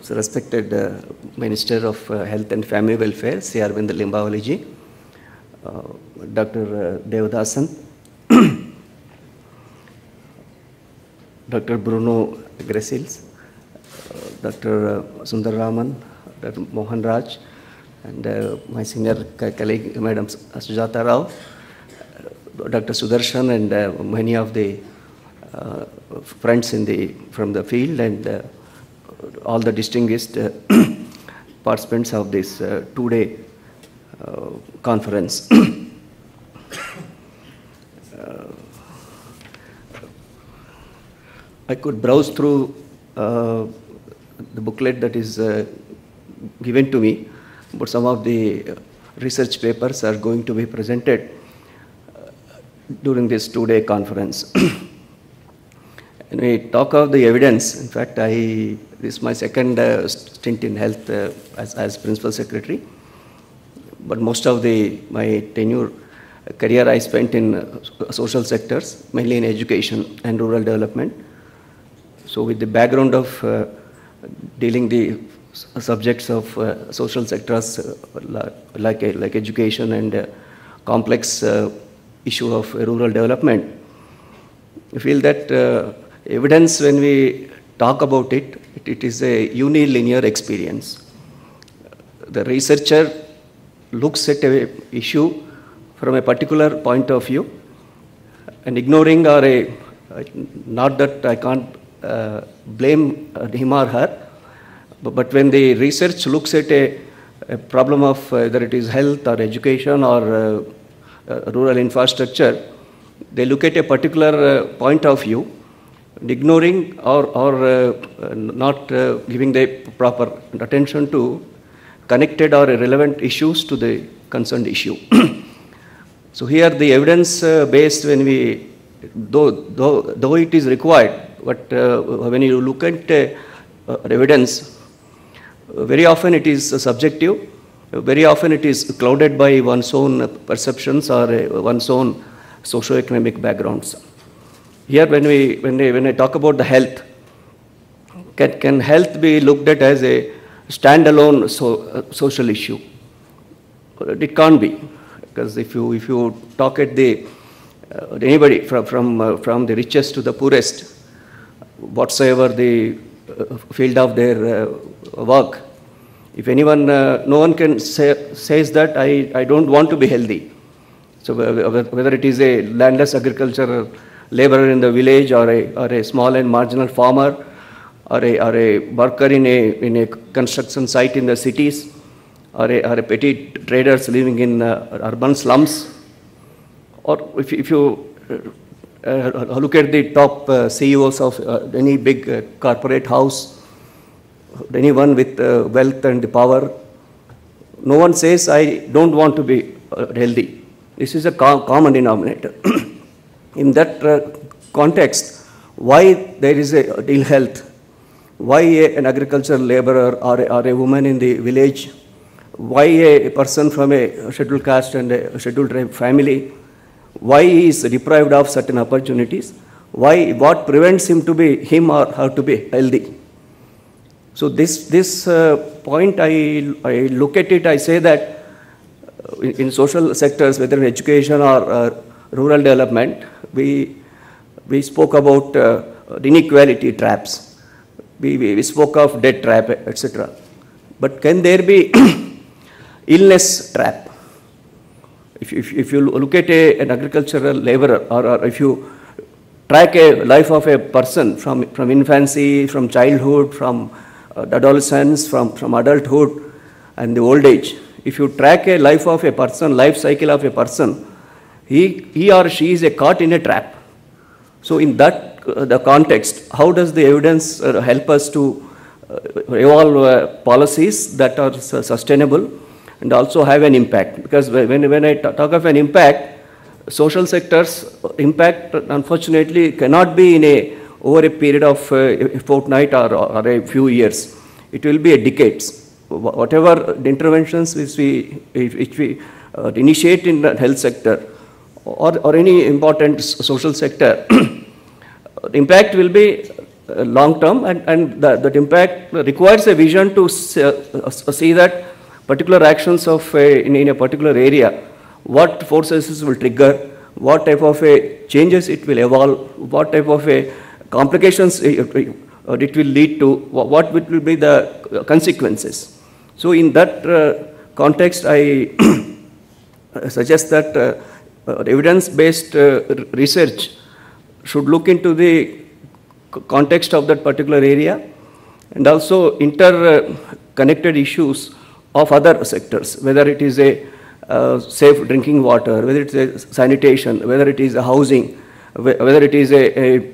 Respected Minister of Health and Family Welfare, C. Arvind Limbavalaji, Dr. Devadasan, Dr. Bruno Gressils, Dr. Sundar Raman, Dr. Mohan Raj, and my senior colleague, Madam Sujata Rao, Dr. Sudarshan, and many of the friends from the field, and all the distinguished participants of this two-day conference. I could browse through the booklet that is given to me, but some of the research papers are going to be presented during this two-day conference. When we talk of the evidence, in fact, this is my second stint in health as Principal Secretary, but most of my tenure career I spent in social sectors, mainly in education and rural development. So with the background of dealing the subjects of social sectors like education and complex issue of rural development, I feel that evidence, when we talk about it, it is a unilinear experience. The researcher looks at an issue from a particular point of view and ignoring not that I can't blame him or her, but when the research looks at a problem of whether it is health or education or rural infrastructure, they look at a particular point of view, ignoring or not giving the proper attention to connected or relevant issues to the concerned issue. So here the evidence based, when we, though it is required, but when you look at evidence, very often it is subjective, very often it is clouded by one's own perceptions or one's own socio-economic backgrounds. Here, when I talk about the health, can health be looked at as a standalone social issue? It can't be, because if you talk at anybody from the richest to the poorest, whatsoever the field of their work, if anyone, no one can says that I don't want to be healthy. So whether it is a landless agricultural laborer in the village, or a small and marginal farmer, or a worker in a construction site in the cities, or a petty traders living in urban slums, or if you look at the top CEOs of any big corporate house, anyone with wealth and power, no one says I don't want to be healthy. This is a common denominator. In that context, why there is a ill health, why an agricultural laborer or a woman in the village, why a person from a scheduled caste and a scheduled tribe family, why he is deprived of certain opportunities, what prevents him or her to be healthy. So this point, I look at it, I say that in social sectors, whether in education or rural development, we spoke about inequality traps, we spoke of debt trap, etc. But can there be illness trap? If you look at an agricultural laborer, or if you track a life of a person from infancy, from childhood, from adolescence, from adulthood and the old age, if you track a life of a person, life cycle of a person, he or she is caught in a trap. So in that the context, how does the evidence help us to evolve policies that are sustainable and also have an impact? Because when I talk of an impact, social sectors impact unfortunately cannot be over a period of a fortnight or a few years. It will be a decades. Whatever the interventions which we initiate in the health sector or any important social sector, the impact will be long term, and that impact requires a vision to see that particular actions of in a particular area, what forces will trigger, what type of changes it will evolve, what type of complications it will lead to, what will be the consequences. So in that context, I suggest that evidence-based research should look into the context of that particular area, and also interconnected issues of other sectors, whether it is a safe drinking water, whether it is a sanitation, whether it is a housing, whether it is a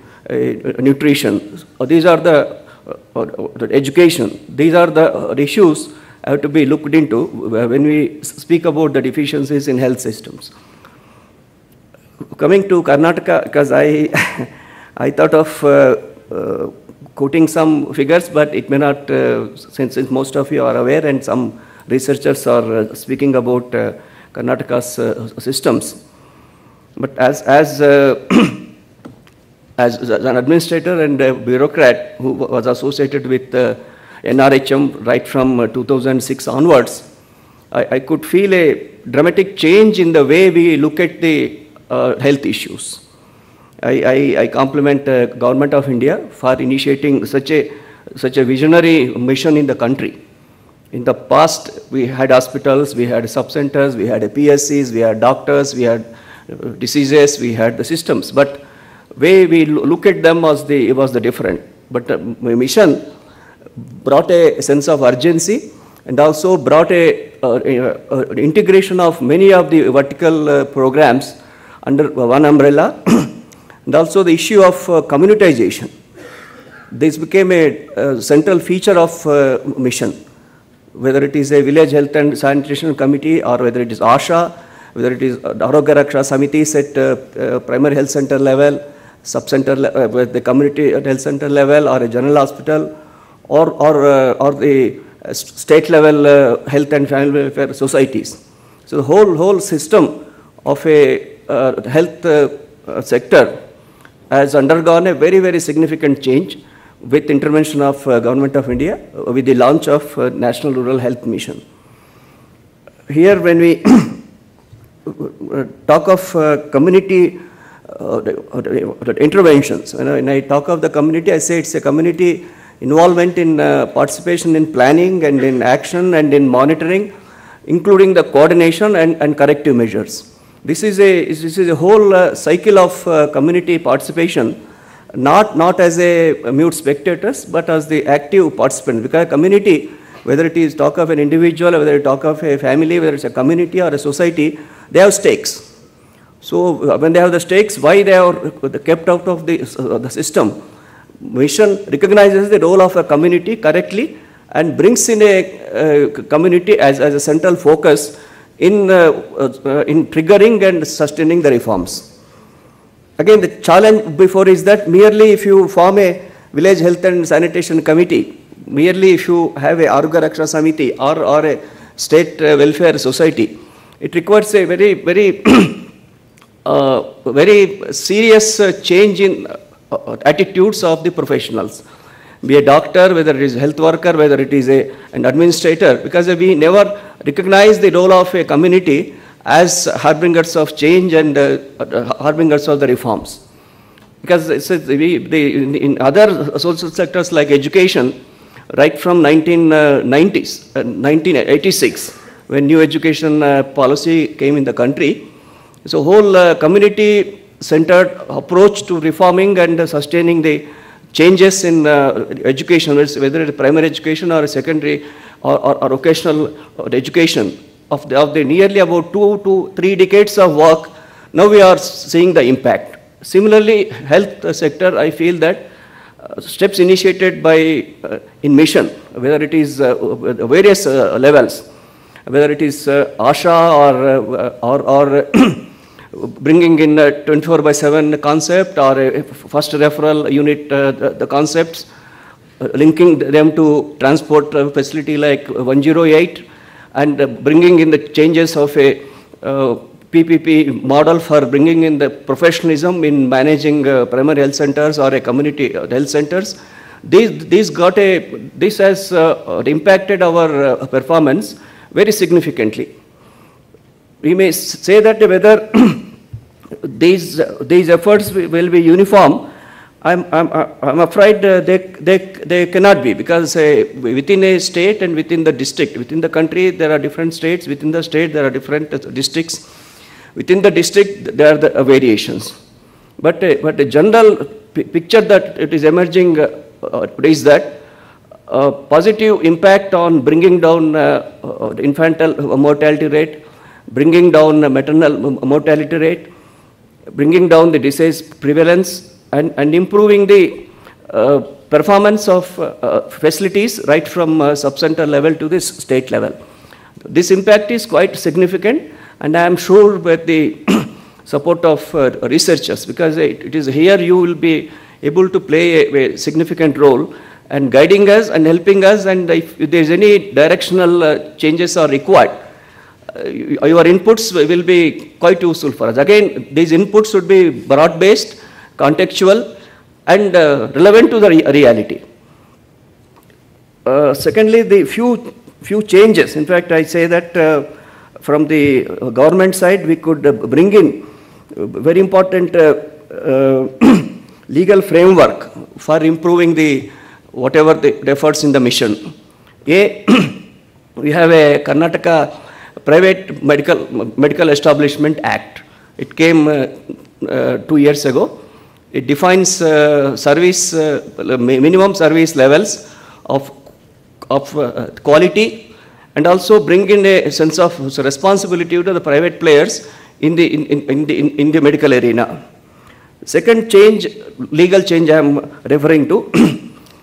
nutrition. These are the education. These are the issues have to be looked into when we speak about the deficiencies in health systems. Coming to Karnataka, because I thought of quoting some figures, but it may not, since most of you are aware and some researchers are speaking about Karnataka's systems. But as an administrator and a bureaucrat who was associated with NRHM right from 2006 onwards, I could feel a dramatic change in the way we look at the health issues. I compliment the Government of India for initiating such a visionary mission in the country. In the past, we had hospitals, we had sub-centers, we had PSCs, we had doctors, we had diseases, we had the systems. But way we look at them was the different. But the mission brought a sense of urgency and also brought a integration of many of the vertical programs under one umbrella. And also the issue of communitization. This became a central feature of mission, whether it is a village health and sanitation committee, or whether it is ASHA, whether it is Arogya Raksha Samitis at primary health center level, sub-center with the community health center level, or a general hospital, or the state level health and family welfare societies. So the whole system of a health sector has undergone a very significant change with intervention of Government of India with the launch of National Rural Health Mission. Here when we talk of community interventions, when I talk of the community, I say it's a community involvement in participation in planning and in action and in monitoring, including the coordination and corrective measures. This is a whole cycle of community participation, not as a mute spectators, but as the active participant. Because community, whether it is talk of an individual, whether it talk of a family, whether it's a community or a society, they have stakes. So when they have the stakes, why they are kept out of the system? Mission recognizes the role of a community correctly and brings in a community as a central focus in triggering and sustaining the reforms. Again, the challenge before is that merely if you form a village health and sanitation committee, merely if you have a Arogya Raksha Samiti or a state welfare society, it requires a very serious change in attitudes of the professionals. Be a doctor, whether it is a health worker, whether it is an administrator, because we never recognize the role of a community as harbingers of change and harbingers of the reforms. Because in other social sectors like education, right from 1990s, 1986, when new education policy came in the country, so whole community-centered approach to reforming and sustaining the changes in education, whether it is primary education or secondary or vocational education, of the nearly about 2 to 3 decades of work, now we are seeing the impact. Similarly, health sector, I feel that steps initiated by in mission, whether it is various levels, whether it is ASHA or bringing in a 24/7 concept or a first referral unit, the concepts, linking them to transport facility like 108, and bringing in the changes of a PPP model for bringing in the professionalism in managing primary health centers or a community health centers. This has impacted our performance very significantly. We may say that whether these efforts will be uniform. I'm afraid they cannot be, because within a state and within the district, within the country there are different states, within the state there are different districts, within the district there are the variations. But the general picture that it is emerging is that positive impact on bringing down infantile mortality rate, bringing down maternal mortality rate, bringing down the disease prevalence, and improving the performance of facilities right from sub-center level to this state level. This impact is quite significant, and I am sure with the support of researchers, because it is here you will be able to play a significant role and guiding us and helping us, and if there is any directional changes are required, your inputs will be quite useful for us. Again, these inputs should be broad-based, contextual, and relevant to the reality. Secondly, the few changes. In fact, I say that from the government side, we could bring in very important legal framework for improving whatever the efforts in the mission. We have a Karnataka Private Medical Establishment Act. It came 2 years ago. It defines minimum service levels of quality, and also bring in a sense of responsibility to the private players in the medical arena. Second change, legal change I am referring to,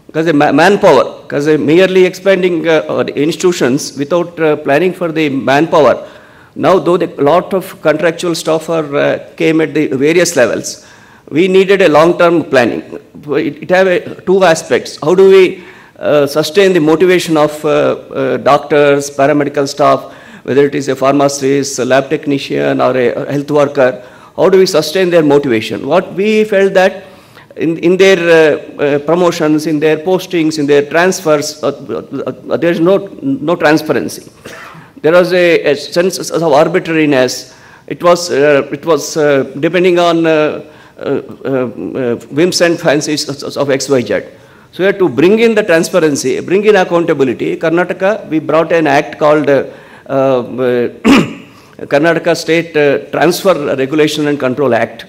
because the manpower, because merely expanding institutions without planning for the manpower. Now, though a lot of contractual staff came at the various levels, we needed a long-term planning. It have two aspects. How do we sustain the motivation of doctors, paramedical staff, whether it is a pharmacist, a lab technician, or a health worker? How do we sustain their motivation? What we felt that in their promotions, in their postings, in their transfers, there is no transparency. There was a sense of arbitrariness. It was depending on whims and fancies of XYZ. So we had to bring in the transparency, bring in accountability. Karnataka, we brought an act called Karnataka State Transfer Regulation and Control Act.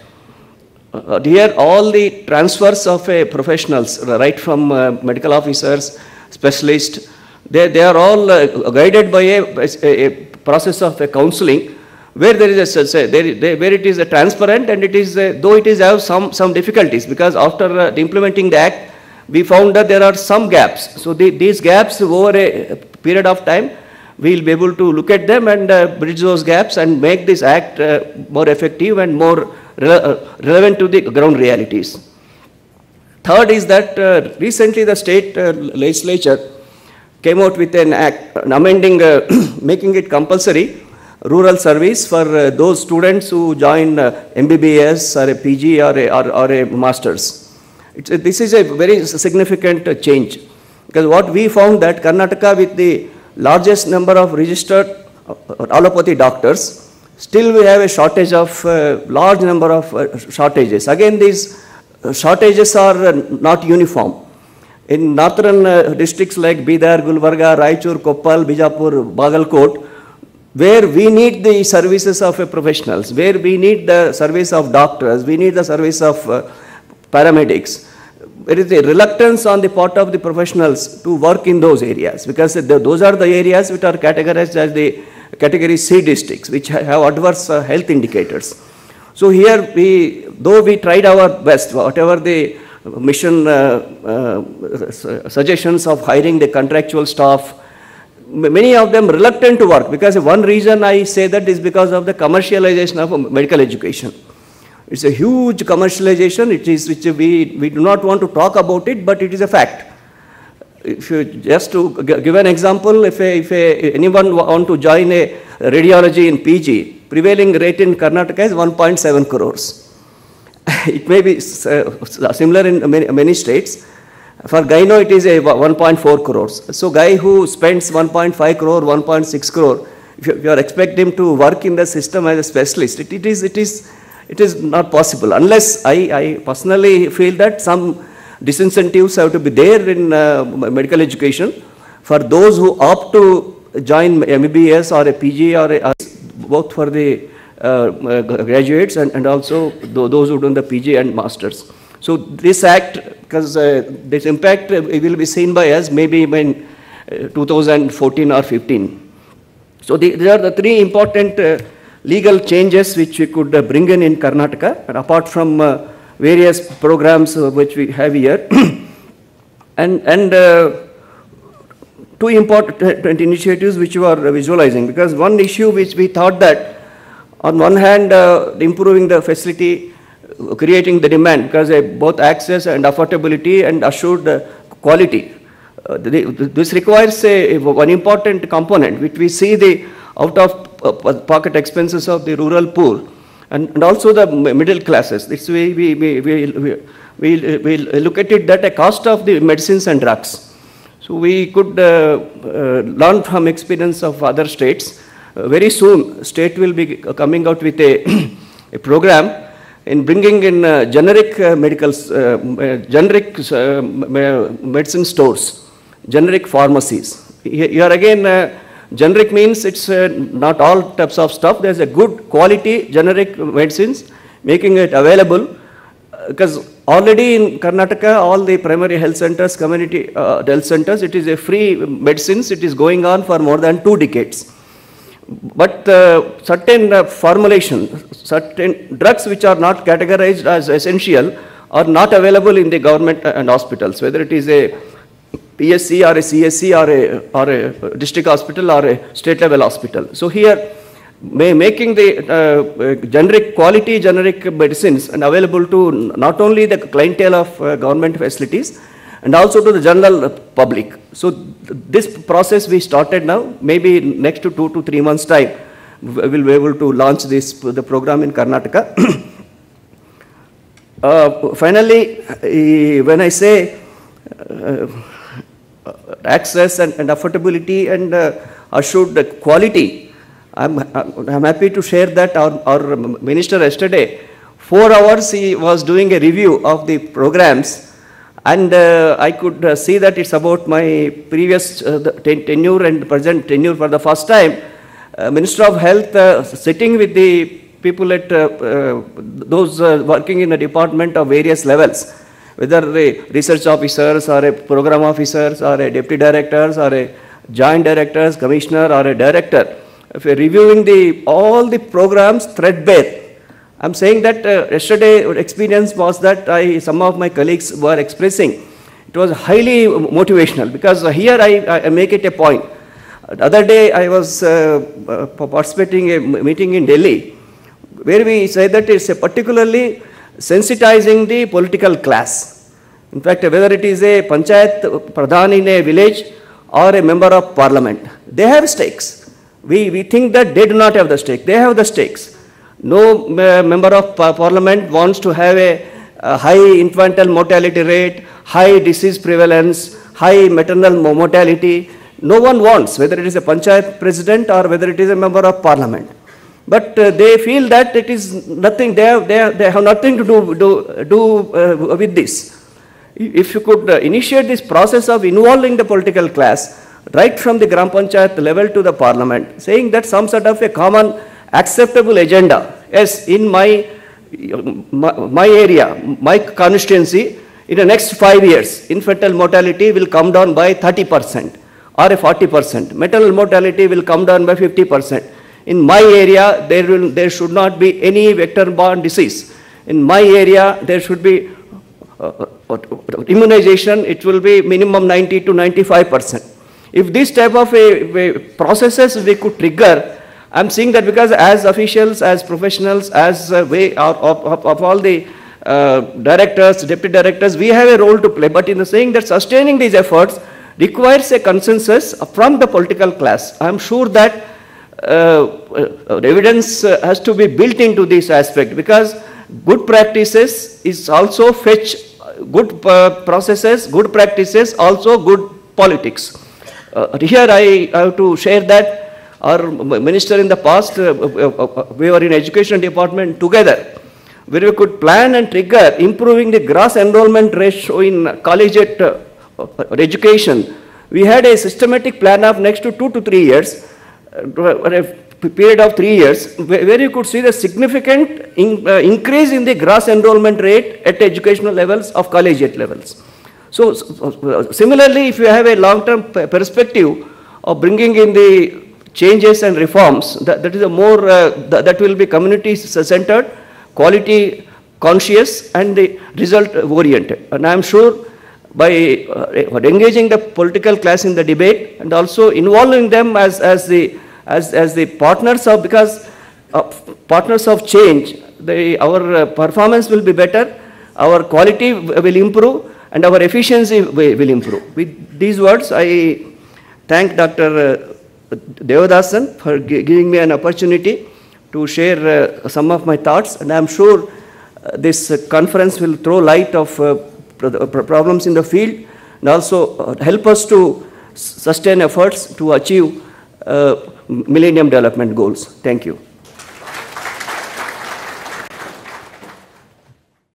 Here all the transfers of professionals, right from medical officers, specialists, they are all guided by a process of counseling, where there is where it is transparent, and it is though it is have some difficulties, because after implementing the act, we found that there are some gaps. So these gaps over a period of time, we will be able to look at them and bridge those gaps and make this act more effective and more relevant to the ground realities. Third is that recently the state legislature came out with an act amending, making it compulsory rural service for those students who join MBBS or a PG or a master's. This is a very significant change, because what we found that Karnataka, with the largest number of registered allopathy doctors, still we have a shortage of large number of shortages. Again, these shortages are not uniform. In northern districts like Bidar, Gulbarga, Raichur, Gopal, Bijapur, Bagalkot, where we need the services of professionals, where we need the service of doctors, we need the service of paramedics. There is a reluctance on the part of the professionals to work in those areas, because those are the areas which are categorized as the category C districts, which have adverse health indicators. So here, though we tried our best, whatever the mission suggestions of hiring the contractual staff, many of them reluctant to work, because one reason I say that is because of the commercialization of medical education. It's a huge commercialization, which we do not want to talk about it, but it is a fact. If you, just to give an example, if anyone want to join a radiology in PG, prevailing rate in Karnataka is 1.7 crores. It may be similar in many states. For gyno, it is a 1.4 crores. So guy who spends 1.5 crore, 1.6 crore, if you are expecting him to work in the system as a specialist, it is not possible, unless I personally feel that some disincentives have to be there in medical education for those who opt to join MBBS or a PG or both for the graduates and also those who do the PG and masters. So this act, because this impact will be seen by us maybe in 2014 or 15. So there are the three important legal changes which we could bring in Karnataka, and apart from various programs which we have here. and two important initiatives which you are visualizing, because one issue which we thought that on one hand improving the facility, creating the demand, because both access and affordability and assured quality. This requires one important component which we see the out of pocket expenses of the rural poor and also the middle classes. This way we look at it that the cost of the medicines and drugs. So we could learn from experience of other states. Very soon state will be coming out with a program in bringing in generic medicine stores, generic pharmacies. Here again, generic means it's not all types of stuff. There's a good quality generic medicines, making it available, because already in Karnataka, all the primary health centers, community health centers, it is a free medicines. It is going on for more than 2 decades. But certain formulation, certain drugs which are not categorized as essential are not available in the government and hospitals, whether it is a PSC or a CSC or a district hospital or a state level hospital. So here, making the generic quality generic medicines and available to not only the clientele of government facilities and also to the general public. So this process we started now, maybe next to 2 to 3 months time, we will be able to launch the program in Karnataka. Finally, when I say access and affordability and assured quality, I'm happy to share that our minister yesterday, 4 hours he was doing a review of the programs, and I could see that it's about my previous tenure and present tenure for the first time. Minister of Health sitting with the people at those working in a department of various levels, whether the research officers or a program officers or a deputy directors or a joint directors, commissioner or a director, if you're reviewing all the programs threadbare. I'm saying that yesterday experience was that some of my colleagues were expressing, it was highly motivational, because here I make it a point. The other day I was participating in a meeting in Delhi, where we said that it's particularly sensitizing the political class. In fact, whether it is a panchayat pradhan in a village or a member of parliament, they have stakes. We think that they do not have the stake, they have the stakes. No member of parliament wants to have a high infantile mortality rate, high disease prevalence, high maternal mortality. No one wants, whether it is a panchayat president or whether it is a member of parliament. But they feel that it is nothing, they have nothing to do with this. If you could initiate this process of involving the political class right from the Gram Panchayat level to the parliament, saying that some sort of a common acceptable agenda. Yes, in my area, my constituency, in the next 5 years, infantile mortality will come down by 30% or a 40%. Maternal mortality will come down by 50%. In my area, there should not be any vector-borne disease. In my area, there should be immunization. It will be minimum 90 to 95%. If this type of processes we could trigger, I'm seeing that because as officials, as professionals, as of all the directors, deputy directors, we have a role to play. But in the saying that sustaining these efforts requires a consensus from the political class. I'm sure that evidence has to be built into this aspect, because good practices is also fetch good processes, good practices, also good politics. Here I have to share that our minister in the past, we were in education department together, where we could plan and trigger improving the gross enrollment ratio in collegiate education. We had a systematic plan of next to 2 to 3 years, a period of 3 years, where you could see the significant increase in the gross enrollment rate at educational levels of collegiate levels. So similarly, if you have a long-term perspective of bringing in the changes and reforms, that is a more, that will be community-centered, quality conscious, and the result-oriented. And I am sure by engaging the political class in the debate and also involving them as the partners of, because partners of change, our performance will be better, our quality will improve, and our efficiency will improve. With these words, I thank Dr. Devadasan for giving me an opportunity to share some of my thoughts, and I am sure this conference will throw light of problems in the field and also help us to sustain efforts to achieve Millennium Development Goals. Thank you.